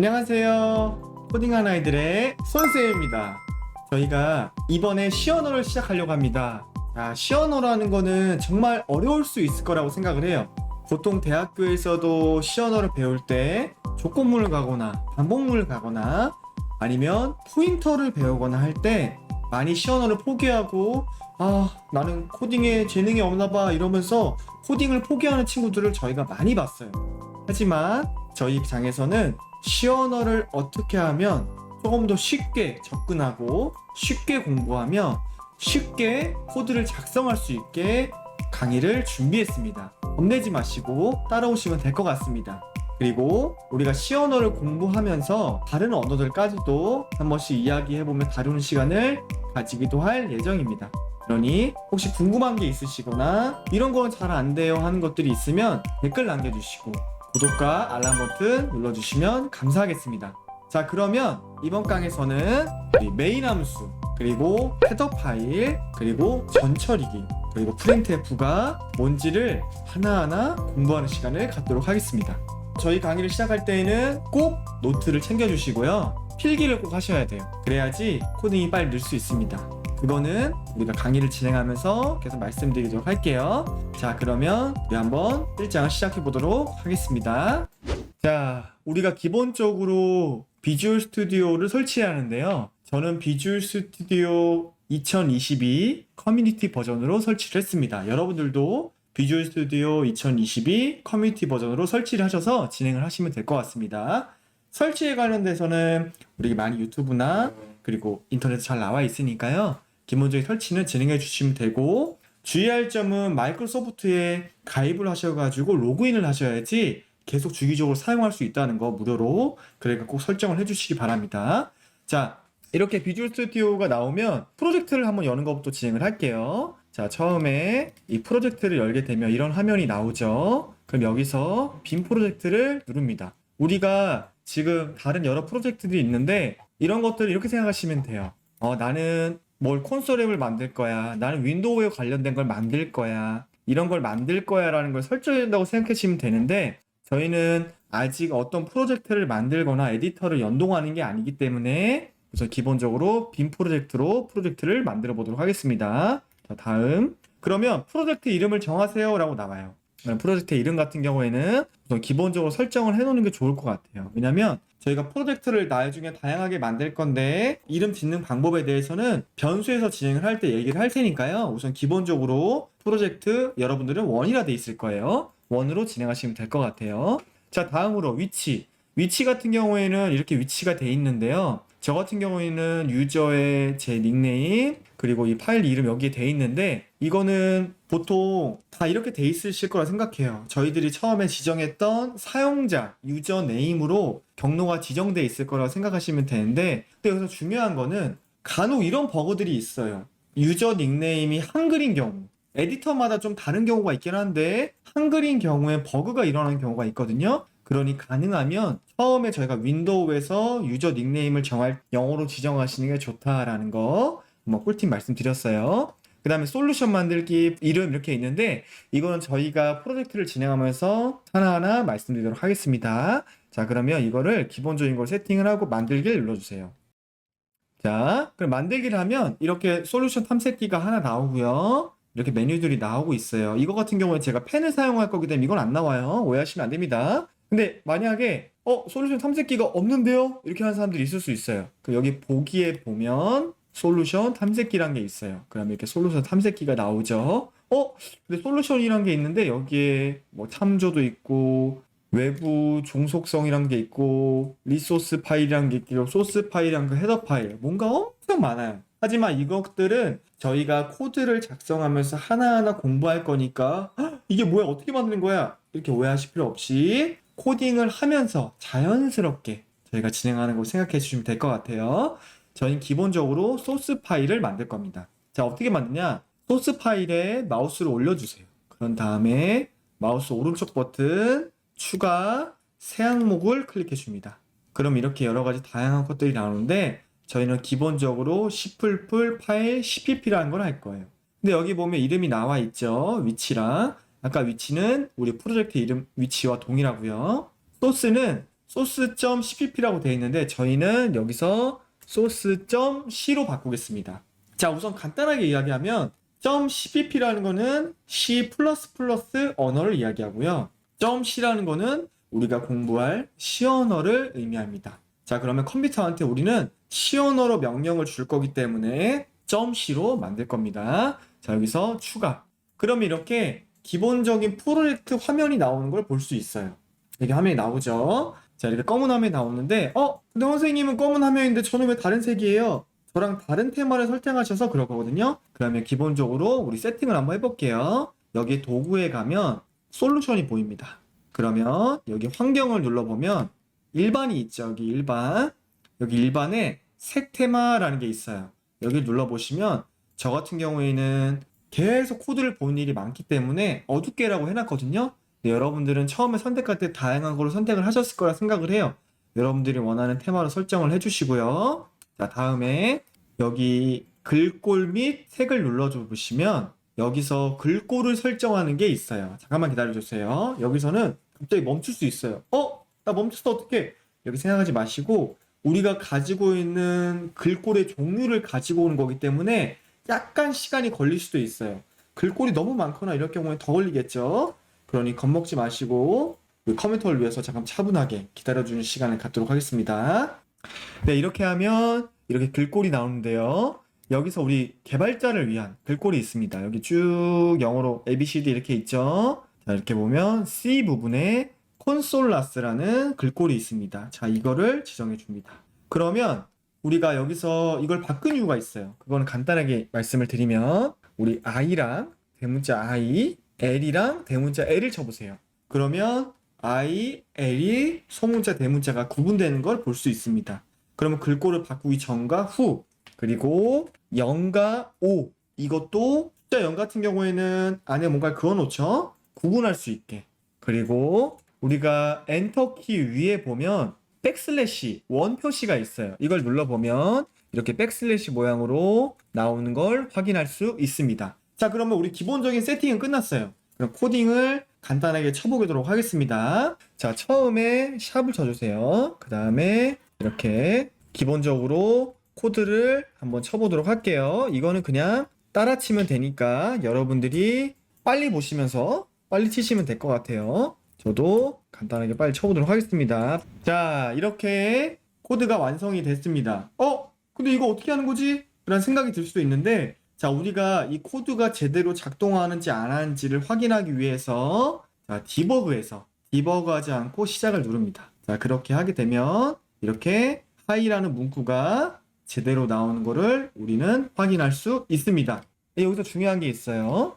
안녕하세요. 코딩하는 아이들의 손쌤입니다. 저희가 이번에 시언어를 시작하려고 합니다. 시언어라는 거는 정말 어려울 수 있을 거라고 생각을 해요. 보통 대학교에서도 시언어를 배울 때 조건문을 가거나 반복문을 가거나 아니면 포인터를 배우거나 할 때 많이 시언어를 포기하고 나는 코딩에 재능이 없나 봐 이러면서 코딩을 포기하는 친구들을 저희가 많이 봤어요. 하지만 저희 입장에서는 시언어를 어떻게 하면 조금 더 쉽게 접근하고 쉽게 공부하며 쉽게 코드를 작성할 수 있게 강의를 준비했습니다. 겁내지 마시고 따라오시면 될 것 같습니다. 그리고 우리가 시언어를 공부하면서 다른 언어들까지도 한 번씩 이야기해보며 다루는 시간을 가지기도 할 예정입니다. 그러니 혹시 궁금한 게 있으시거나 이런 건 잘 안 돼요 하는 것들이 있으면 댓글 남겨주시고 구독과 알람 버튼 눌러주시면 감사하겠습니다. 자, 그러면 이번 강에서는 우리 메인 함수, 그리고 헤더 파일, 그리고 전처리기, 그리고 printf가 뭔지를 하나하나 공부하는 시간을 갖도록 하겠습니다. 저희 강의를 시작할 때에는 꼭 노트를 챙겨주시고요. 필기를 꼭 하셔야 돼요. 그래야지 코딩이 빨리 늘 수 있습니다. 그거는 우리가 강의를 진행하면서 계속 말씀드리도록 할게요. 자, 그러면 우리 한번 1장을 시작해 보도록 하겠습니다. 자, 우리가 기본적으로 비주얼 스튜디오를 설치해야 하는데요. 저는 비주얼 스튜디오 2022 커뮤니티 버전으로 설치를 했습니다. 여러분들도 비주얼 스튜디오 2022 커뮤니티 버전으로 설치를 하셔서 진행을 하시면 될 것 같습니다. 설치에 관련돼서는 우리 많이 유튜브나 그리고 인터넷에 잘 나와 있으니까요. 기본적인 설치는 진행해 주시면 되고, 주의할 점은 마이크로소프트에 가입을 하셔가지고 로그인을 하셔야지 계속 주기적으로 사용할 수 있다는 거 무료로, 그러니까 꼭 설정을 해주시기 바랍니다. 자, 이렇게 비주얼 스튜디오가 나오면 프로젝트를 한번 여는 것부터 진행을 할게요. 자, 처음에 이 프로젝트를 열게 되면 이런 화면이 나오죠. 그럼 여기서 빈 프로젝트를 누릅니다. 우리가 지금 다른 여러 프로젝트들이 있는데 이런 것들을 이렇게 생각하시면 돼요. 나는 뭘 콘솔 앱을 만들 거야. 나는 윈도우에 관련된 걸 만들 거야. 이런 걸 만들 거야 라는 걸 설정해 준다고 생각하시면 되는데, 저희는 아직 어떤 프로젝트를 만들거나 에디터를 연동하는 게 아니기 때문에 우선 기본적으로 빈 프로젝트로 프로젝트를 만들어 보도록 하겠습니다. 자, 다음. 그러면 프로젝트 이름을 정하세요 라고 나와요. 프로젝트 이름 같은 경우에는 우선 기본적으로 설정을 해놓는 게 좋을 것 같아요. 왜냐면 저희가 프로젝트를 나중에 다양하게 만들 건데 이름 짓는 방법에 대해서는 변수에서 진행을 할 때 얘기를 할 테니까요. 우선 기본적으로 프로젝트 여러분들은 1이라 돼 있을 거예요. 1으로 진행하시면 될 것 같아요. 자, 다음으로 위치 같은 경우에는 이렇게 위치가 돼 있는데요. 저 같은 경우에는 유저의 제 닉네임 그리고 이 파일 이름 여기에 돼 있는데, 이거는 보통 다 이렇게 돼 있으실 거라 생각해요. 저희들이 처음에 지정했던 사용자 유저 네임으로 경로가 지정돼 있을 거라고 생각하시면 되는데, 근데 여기서 중요한 거는 간혹 이런 버그들이 있어요. 유저 닉네임이 한글인 경우, 에디터마다 좀 다른 경우가 있긴 한데 한글인 경우에 버그가 일어나는 경우가 있거든요. 그러니 가능하면 처음에 저희가 윈도우에서 유저 닉네임을 정할 영어로 지정하시는 게 좋다라는 거 한번 꿀팁 말씀드렸어요. 그 다음에 솔루션 만들기 이름 이렇게 있는데 이거는 저희가 프로젝트를 진행하면서 하나하나 말씀드리도록 하겠습니다. 자, 그러면 이거를 기본적인 걸 세팅을 하고 만들기를 눌러주세요. 자, 그럼 만들기를 하면 이렇게 솔루션 탐색기가 하나 나오고요. 이렇게 메뉴들이 나오고 있어요. 이거 같은 경우에 제가 펜을 사용할 거기 때문에 이건 안 나와요. 오해하시면 안 됩니다. 근데 만약에 솔루션 탐색기가 없는데요? 이렇게 하는 사람들이 있을 수 있어요. 여기 보기에 보면 솔루션 탐색기란 게 있어요. 그러면 이렇게 솔루션 탐색기가 나오죠. 근데 솔루션이란 게 있는데 여기에 뭐 참조도 있고 외부 종속성이란 게 있고 리소스 파일이란 게 있고 소스 파일이란 게 헤더 파일, 뭔가 엄청 많아요. 하지만 이것들은 저희가 코드를 작성하면서 하나하나 공부할 거니까 이게 뭐야, 어떻게 만드는 거야, 이렇게 오해하실 필요 없이 코딩을 하면서 자연스럽게 저희가 진행하는 걸 생각해 주시면 될 것 같아요. 저희는 기본적으로 소스 파일을 만들 겁니다. 자, 어떻게 만드냐, 소스 파일에 마우스를 올려주세요. 그런 다음에 마우스 오른쪽 버튼 추가 새 항목을 클릭해 줍니다. 그럼 이렇게 여러 가지 다양한 것들이 나오는데 저희는 기본적으로 C++ 파일 CPP라는 걸 할 거예요. 근데 여기 보면 이름이 나와 있죠. 위치랑. 아까 위치는 우리 프로젝트 이름 위치와 동일하고요. 소스는 source.cpp라고 되어 있는데 저희는 여기서 source.c로 바꾸겠습니다. 자, 우선 간단하게 이야기하면 .cpp라는 거는 C++ 언어를 이야기하고요. .c라는 거는 우리가 공부할 C 언어를 의미합니다. 자, 그러면 컴퓨터한테 우리는 C 언어로 명령을 줄 거기 때문에 .c로 만들 겁니다. 자, 여기서 추가. 그러면 이렇게 기본적인 프로젝트 화면이 나오는 걸 볼 수 있어요. 이렇게 화면이 나오죠. 자, 이렇게 검은 화면이 나오는데 근데 선생님은 검은 화면인데 저는 왜 다른 색이에요? 저랑 다른 테마를 설정하셔서 그럴 거거든요. 그러면 기본적으로 우리 세팅을 한번 해볼게요. 여기 도구에 가면 솔루션이 보입니다. 그러면 여기 환경을 눌러보면 일반이 있죠. 여기 일반. 여기 일반에 색 테마라는 게 있어요. 여기 눌러보시면 저 같은 경우에는 계속 코드를 보는 일이 많기 때문에 어둡게라고 해놨거든요. 근데 여러분들은 처음에 선택할 때 다양한 걸로 선택을 하셨을 거라 생각을 해요. 여러분들이 원하는 테마로 설정을 해주시고요. 자, 다음에 여기 글꼴 및 색을 눌러줘 보시면 여기서 글꼴을 설정하는 게 있어요. 잠깐만 기다려주세요. 여기서는 갑자기 멈출 수 있어요. 나 멈췄어, 어떡해? 이렇게 생각하지 마시고 우리가 가지고 있는 글꼴의 종류를 가지고 오는 거기 때문에 약간 시간이 걸릴 수도 있어요. 글꼴이 너무 많거나 이럴 경우에 더 걸리겠죠. 그러니 겁먹지 마시고 컴퓨터를 위해서 잠깐 차분하게 기다려주는 시간을 갖도록 하겠습니다. 네, 이렇게 하면 이렇게 글꼴이 나오는데요. 여기서 우리 개발자를 위한 글꼴이 있습니다. 여기 쭉 영어로 ABCD 이렇게 있죠. 자, 이렇게 보면 C 부분에 콘솔라스라는 글꼴이 있습니다. 자, 이거를 지정해 줍니다. 그러면 우리가 여기서 이걸 바꾼 이유가 있어요. 그거는 간단하게 말씀을 드리면 우리 I랑 대문자 I, L이랑 대문자 L을 쳐보세요. 그러면 I, L이 소문자, 대문자가 구분되는 걸 볼 수 있습니다. 그러면 글꼴을 바꾸기 전과 후, 그리고 0과 5, 이것도 숫자 0 같은 경우에는 안에 뭔가 그어놓죠? 구분할 수 있게. 그리고 우리가 엔터키 위에 보면 백슬래시 원 표시가 있어요. 이걸 눌러보면 이렇게 백슬래시 모양으로 나오는 걸 확인할 수 있습니다. 자, 그러면 우리 기본적인 세팅은 끝났어요. 그럼 코딩을 간단하게 쳐보도록 하겠습니다. 자, 처음에 샵을 쳐주세요. 그 다음에 이렇게 기본적으로 코드를 한번 쳐보도록 할게요. 이거는 그냥 따라 치면 되니까 여러분들이 빨리 보시면서 빨리 치시면 될 것 같아요. 저도 간단하게 빨리 쳐보도록 하겠습니다. 자, 이렇게 코드가 완성이 됐습니다. 근데 이거 어떻게 하는 거지? 라는 생각이 들 수도 있는데, 자, 우리가 이 코드가 제대로 작동하는지 안 하는지를 확인하기 위해서 자, 디버그하지 않고 시작을 누릅니다. 자, 그렇게 하게 되면 이렇게 하이라는 문구가 제대로 나오는 거를 우리는 확인할 수 있습니다. 여기서 중요한 게 있어요.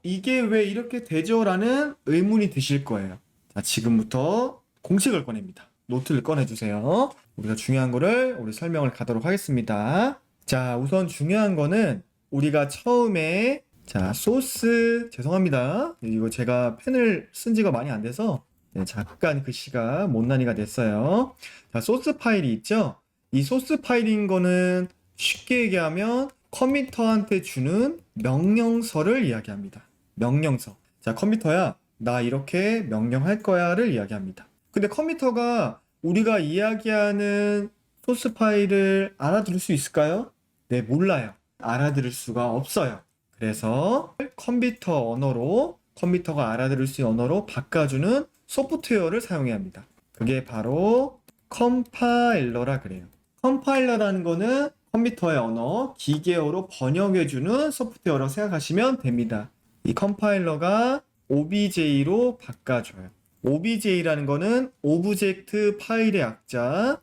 이게 왜 이렇게 되죠? 라는 의문이 드실 거예요. 자, 지금부터 공식을 꺼냅니다. 노트를 꺼내주세요. 우리가 중요한 거를 우리 설명을 가도록 하겠습니다. 자, 우선 중요한 거는 우리가 처음에 자, 소스 죄송합니다. 이거 제가 펜을 쓴 지가 많이 안 돼서 잠깐 글씨가 못난이가 됐어요. 자, 소스 파일이 있죠? 이 소스 파일인 거는 쉽게 얘기하면 컴퓨터한테 주는 명령서를 이야기합니다. 명령서. 자, 컴퓨터야, 나 이렇게 명령할 거야를 이야기합니다. 근데 컴퓨터가 우리가 이야기하는 소스 파일을 알아들을 수 있을까요? 네, 몰라요. 알아들을 수가 없어요. 그래서 컴퓨터 언어로, 컴퓨터가 알아들을 수 있는 언어로 바꿔주는 소프트웨어를 사용해야 합니다. 그게 바로 컴파일러라 그래요. 컴파일러라는 거는 컴퓨터의 언어, 기계어로 번역해주는 소프트웨어라고 생각하시면 됩니다. 이 컴파일러가 OBJ로 바꿔줘요. OBJ라는 거는 오브젝트 파일의 약자,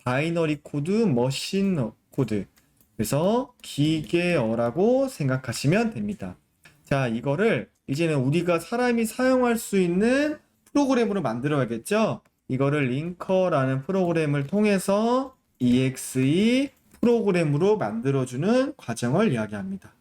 바이너리 코드, 머신 코드. 그래서 기계어라고 생각하시면 됩니다. 자, 이거를 이제는 우리가 사람이 사용할 수 있는 프로그램으로 만들어야겠죠? 이거를 링커라는 프로그램을 통해서 exe 프로그램으로 만들어주는 과정을 이야기합니다.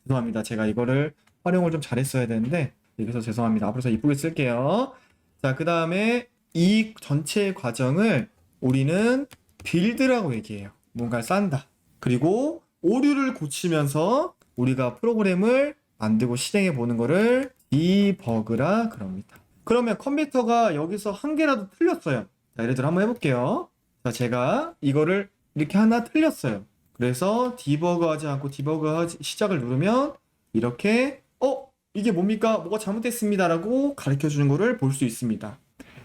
죄송합니다. 제가 이거를 활용을 좀 잘했어야 되는데 여기서 죄송합니다. 앞으로 더 이쁘게 쓸게요. 자, 그 다음에 이 전체 과정을 우리는 빌드라고 얘기해요. 뭔가를 싼다. 그리고 오류를 고치면서 우리가 프로그램을 만들고 실행해 보는 거를 디버그라 그럽니다. 그러면 컴퓨터가 여기서 한 개라도 틀렸어요. 자, 예를 들어 한번 해볼게요. 자, 제가 이거를 이렇게 하나 틀렸어요. 그래서 디버그 하지 않고 시작을 누르면 이렇게 이게 뭡니까? 뭐가 잘못됐습니다 라고 가르쳐 주는 거를 볼 수 있습니다.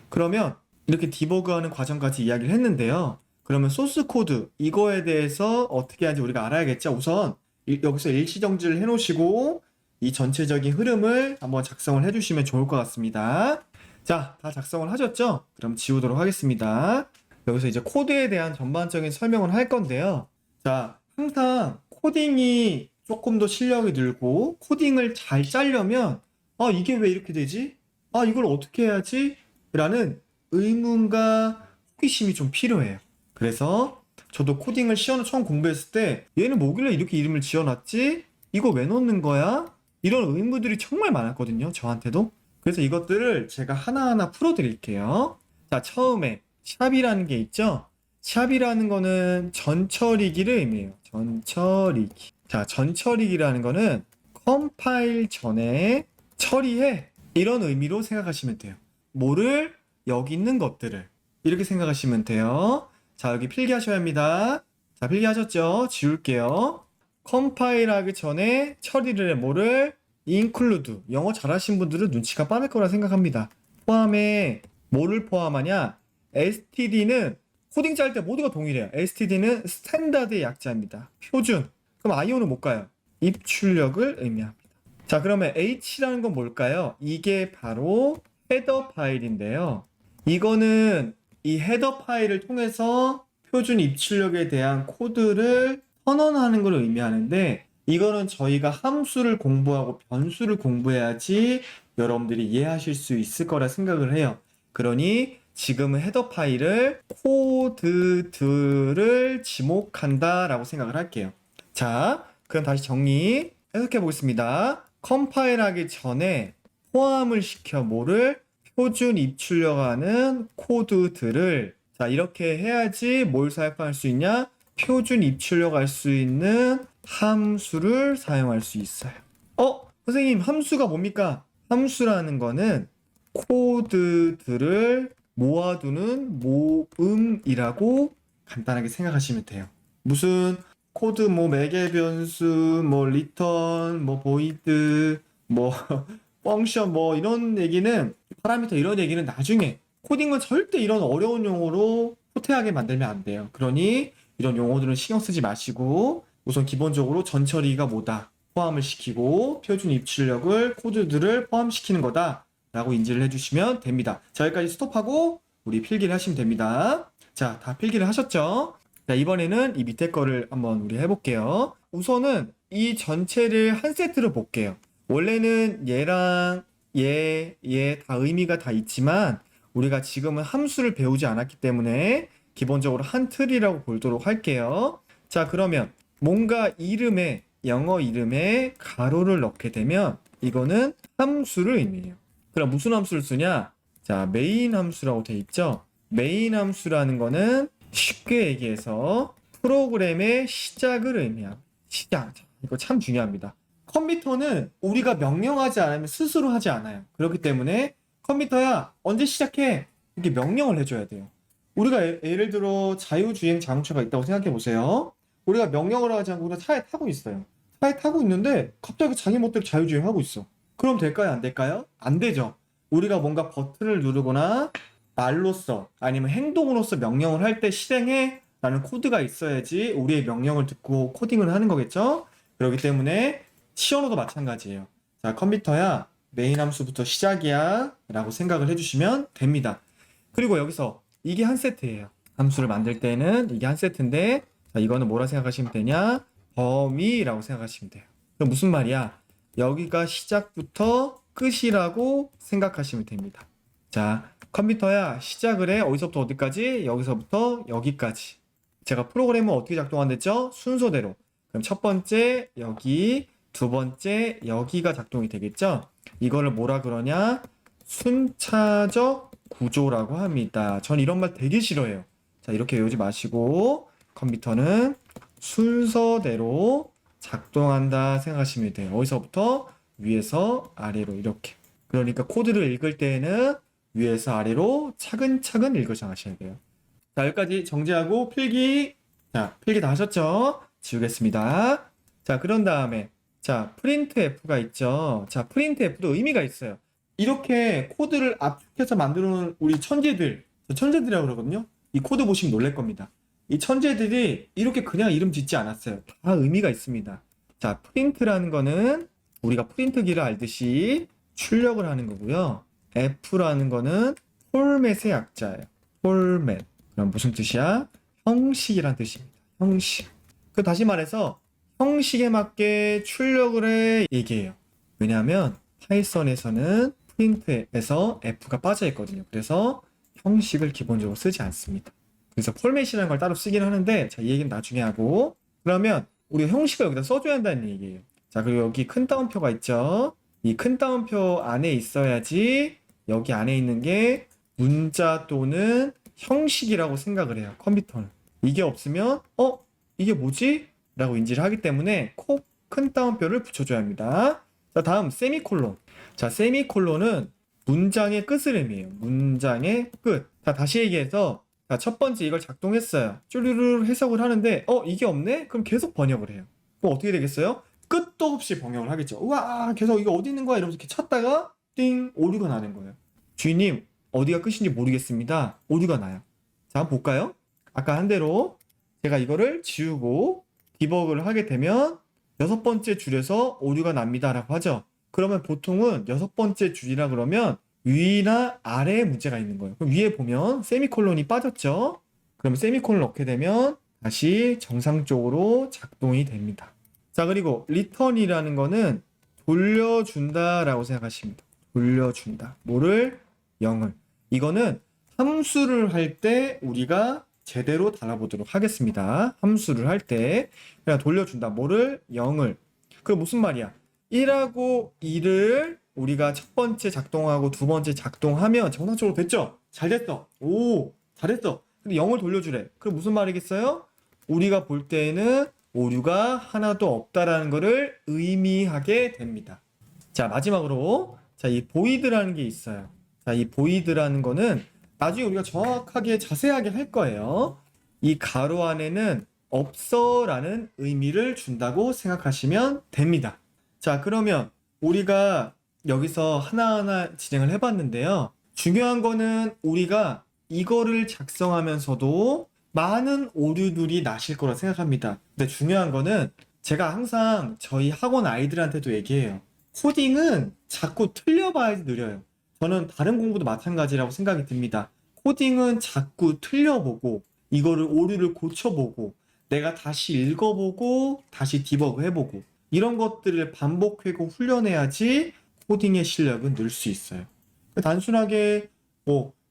그러면 이렇게 디버그하는 과정까지 이야기를 했는데요. 그러면 소스 코드 이거에 대해서 어떻게 하는지 우리가 알아야겠죠. 우선 여기서 일시정지를 해놓으시고 이 전체적인 흐름을 한번 작성을 해주시면 좋을 것 같습니다. 자, 다 작성을 하셨죠? 그럼 지우도록 하겠습니다. 여기서 이제 코드에 대한 전반적인 설명을 할 건데요. 자, 항상 코딩이 조금 더 실력이 늘고 코딩을 잘 짜려면 이게 왜 이렇게 되지? 이걸 어떻게 해야지? 라는 의문과 호기심이 좀 필요해요. 그래서 저도 코딩을 시험을 처음 공부했을 때 얘는 뭐길래 이렇게 이름을 지어놨지? 이거 왜 넣는 거야? 이런 의문들이 정말 많았거든요. 저한테도. 그래서 이것들을 제가 하나하나 풀어드릴게요. 자, 처음에 샵이라는 게 있죠? 샵이라는 거는 전처리기를 의미해요. 전처리기. 자, 전처리기라는 거는 컴파일 전에 처리해. 이런 의미로 생각하시면 돼요. 뭐를? 여기 있는 것들을. 이렇게 생각하시면 돼요. 자, 여기 필기하셔야 합니다. 자, 필기하셨죠? 지울게요. 컴파일 하기 전에 처리를 해. 뭐를? include. 영어 잘하신 분들은 눈치가 빠를 거라 생각합니다. 포함해. 뭐를 포함하냐? std는 코딩 짤 때 모두가 동일해요. std는 스탠다드의 약자입니다. 표준. 그럼 IO는 뭘까요? 입출력을 의미합니다. 자, 그러면 h라는 건 뭘까요? 이게 바로 헤더 파일인데요. 이거는 이 헤더 파일을 통해서 표준 입출력에 대한 코드를 선언하는 걸 의미하는데, 이거는 저희가 함수를 공부하고 변수를 공부해야지 여러분들이 이해하실 수 있을 거라 생각을 해요. 그러니 지금은 헤더 파일을 코드들을 지목한다 라고 생각을 할게요. 자, 그럼 다시 정리 해석해 보겠습니다. 컴파일 하기 전에 포함을 시켜 뭐를? 표준 입출력하는 코드들을. 자, 이렇게 해야지 뭘 사용할 수 있냐? 표준 입출력할 수 있는 함수를 사용할 수 있어요. 선생님, 함수가 뭡니까? 함수라는 거는 코드들을 모아두는 모음이라고 간단하게 생각하시면 돼요. 무슨 코드 매개 변수 리턴 보이드 펑션 이런 얘기는 파라미터 이런 얘기는 나중에, 코딩은 절대 이런 어려운 용어로 호태하게 만들면 안 돼요. 그러니 이런 용어들은 신경 쓰지 마시고 우선 기본적으로 전처리가 뭐다? 포함을 시키고 표준 입출력을 코드들을 포함시키는 거다 라고 인지를 해주시면 됩니다. 자, 여기까지 스톱하고 우리 필기를 하시면 됩니다. 자, 다 필기를 하셨죠? 자, 이번에는 이 밑에 거를 한번 우리 해볼게요. 우선은 이 전체를 한 세트로 볼게요. 원래는 얘랑 얘 다 의미가 다 있지만 우리가 지금은 함수를 배우지 않았기 때문에 기본적으로 한 틀이라고 보도록 할게요. 자, 그러면 뭔가 이름에, 영어 이름에 가로를 넣게 되면 이거는 함수를 의미해요. 그럼 무슨 함수를 쓰냐? 자, 메인 함수라고 돼 있죠? 메인 함수라는 거는 쉽게 얘기해서 프로그램의 시작을 의미합니다. 시작. 이거 참 중요합니다. 컴퓨터는 우리가 명령하지 않으면 스스로 하지 않아요. 그렇기 때문에 컴퓨터야 언제 시작해? 이렇게 명령을 해줘야 돼요. 우리가 예를 들어 자유주행 자동차가 있다고 생각해 보세요. 우리가 명령을 하지 않고 그냥 차에 타고 있어요. 차에 타고 있는데 갑자기 자기 멋대로 자유주행하고 있어. 그럼 될까요? 안 될까요? 안 되죠. 우리가 뭔가 버튼을 누르거나 말로써 아니면 행동으로써 명령을 할 때 실행해 라는 코드가 있어야지 우리의 명령을 듣고 코딩을 하는 거겠죠? 그렇기 때문에 시언어도 마찬가지예요. 자, 컴퓨터야 메인 함수부터 시작이야 라고 생각을 해주시면 됩니다. 그리고 여기서 이게 한 세트예요. 함수를 만들 때는 이게 한 세트인데, 자, 이거는 뭐라 생각하시면 되냐? 범위라고 생각하시면 돼요. 그럼 무슨 말이야? 여기가 시작부터 끝이라고 생각하시면 됩니다. 자, 컴퓨터야 시작을 해. 어디서부터 어디까지? 여기서부터 여기까지. 제가 프로그램은 어떻게 작동한댔죠? 순서대로. 그럼 첫 번째 여기, 두 번째 여기가 작동이 되겠죠? 이거를 뭐라 그러냐? 순차적 구조라고 합니다. 전 이런 말 되게 싫어해요. 자, 이렇게 외우지 마시고 컴퓨터는 순서대로 작동한다 생각하시면 돼요. 어디서부터? 위에서 아래로 이렇게. 그러니까 코드를 읽을 때에는 위에서 아래로 차근차근 읽으셔 가셔야 돼요. 자, 여기까지 정지하고 필기. 자, 필기 다 하셨죠? 지우겠습니다. 자, 그런 다음에 자, 프린트 F가 있죠. 자, 프린트 F도 의미가 있어요. 이렇게 코드를 압축해서 만들어 놓은 우리 천재들이라고 그러거든요. 이 코드 보시면 놀랄 겁니다. 이 천재들이 이렇게 그냥 이름 짓지 않았어요. 다 의미가 있습니다. 자, 프린트라는 거는 우리가 프린트기를 알듯이 출력을 하는 거고요. F라는 거는 포맷의 약자예요. 포맷. 그럼 무슨 뜻이야? 형식이란 뜻입니다. 형식. 그 다시 말해서 형식에 맞게 출력을 해 얘기해요. 왜냐하면 파이썬에서는 프린트에서 F가 빠져 있거든요. 그래서 형식을 기본적으로 쓰지 않습니다. 그래서 포맷이라는 걸 따로 쓰긴 하는데 자, 이 얘기는 나중에 하고 그러면 우리가 형식을 여기다 써줘야 한다는 얘기예요. 자, 그리고 여기 큰 따옴표가 있죠. 이 큰 따옴표 안에 있어야지 여기 안에 있는 게 문자 또는 형식이라고 생각을 해요. 컴퓨터는. 이게 없으면 이게 뭐지? 라고 인지를 하기 때문에 꼭 큰 따옴표를 붙여줘야 합니다. 자, 다음 세미콜론. 자, 세미콜론은 문장의 끝을 의미해요. 문장의 끝. 자, 다시 얘기해서 자, 첫 번째 이걸 작동했어요. 쭈르르 해석을 하는데 이게 없네? 그럼 계속 번역을 해요. 그럼 어떻게 되겠어요? 끝도 없이 번역을 하겠죠. 우와, 계속 이거 어디 있는 거야? 이러면서 이렇게 찾다가 띵! 오류가 나는 거예요. 주인님, 어디가 끝인지 모르겠습니다. 오류가 나요. 자, 한번 볼까요? 아까 한 대로 제가 이거를 지우고 디버그를 하게 되면 6번째 줄에서 오류가 납니다 라고 하죠. 그러면 보통은 6번째 줄이라 그러면 위나 아래에 문제가 있는 거예요. 그럼 위에 보면 세미콜론이 빠졌죠. 그럼 세미콜론 넣게 되면 다시 정상적으로 작동이 됩니다. 자, 그리고 return이라는 거는 돌려준다 라고 생각하시면 됩니다. 돌려준다. 뭐를? 0을. 이거는 함수를 할 때 우리가 제대로 달아보도록 하겠습니다. 함수를 할 때 그냥 돌려준다. 뭐를? 0을. 그 무슨 말이야? 1하고 2를 우리가 첫 번째 작동하고 두 번째 작동하면 정상적으로 됐죠? 잘 됐어. 오, 잘했어. 근데 0을 돌려주래. 그럼 무슨 말이겠어요? 우리가 볼 때에는 오류가 하나도 없다라는 것을 의미하게 됩니다. 자, 마지막으로 자, 이 void라는 게 있어요. 자, 이 void라는 거는 나중에 우리가 정확하게 자세하게 할 거예요. 이 가로 안에는 없어 라는 의미를 준다고 생각하시면 됩니다. 자, 그러면 우리가 여기서 하나하나 진행을 해봤는데요. 중요한 거는 우리가 이거를 작성하면서도 많은 오류들이 나실 거라 생각합니다. 근데 중요한 거는 제가 항상 저희 학원 아이들한테도 얘기해요. 코딩은 자꾸 틀려봐야지 느려요. 저는 다른 공부도 마찬가지라고 생각이 듭니다. 코딩은 자꾸 틀려보고 이거를 오류를 고쳐보고 내가 다시 읽어보고 다시 디버그 해보고 이런 것들을 반복하고 훈련해야지 코딩의 실력은 늘 수 있어요. 단순하게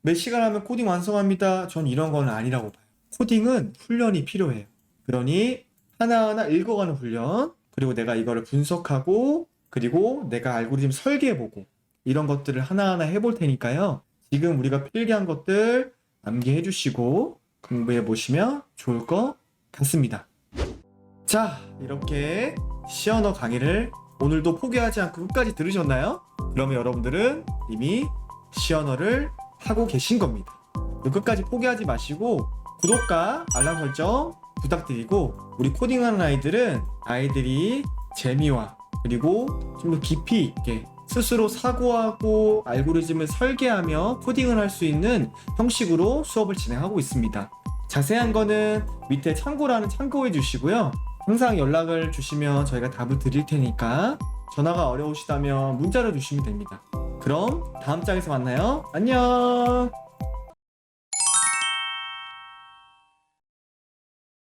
몇 시간 하면 코딩 완성합니다. 전 이런 건 아니라고 봐요. 코딩은 훈련이 필요해요. 그러니 하나하나 읽어가는 훈련, 그리고 내가 이거를 분석하고 그리고 내가 알고리즘 설계해보고 이런 것들을 하나하나 해볼 테니까요. 지금 우리가 필기한 것들 암기해 주시고 공부해 보시면 좋을 것 같습니다. 자, 이렇게 시언어 강의를 오늘도 포기하지 않고 끝까지 들으셨나요? 그러면 여러분들은 이미 시언어를 하고 계신 겁니다. 끝까지 포기하지 마시고 구독과 알람 설정 부탁드리고 우리 코딩하는 아이들이 재미와 그리고 좀 더 깊이 있게 스스로 사고하고 알고리즘을 설계하며 코딩을 할 수 있는 형식으로 수업을 진행하고 있습니다. 자세한 거는 밑에 참고란을 참고해 주시고요. 항상 연락을 주시면 저희가 답을 드릴 테니까 전화가 어려우시다면 문자로 주시면 됩니다. 그럼 다음 장에서 만나요. 안녕.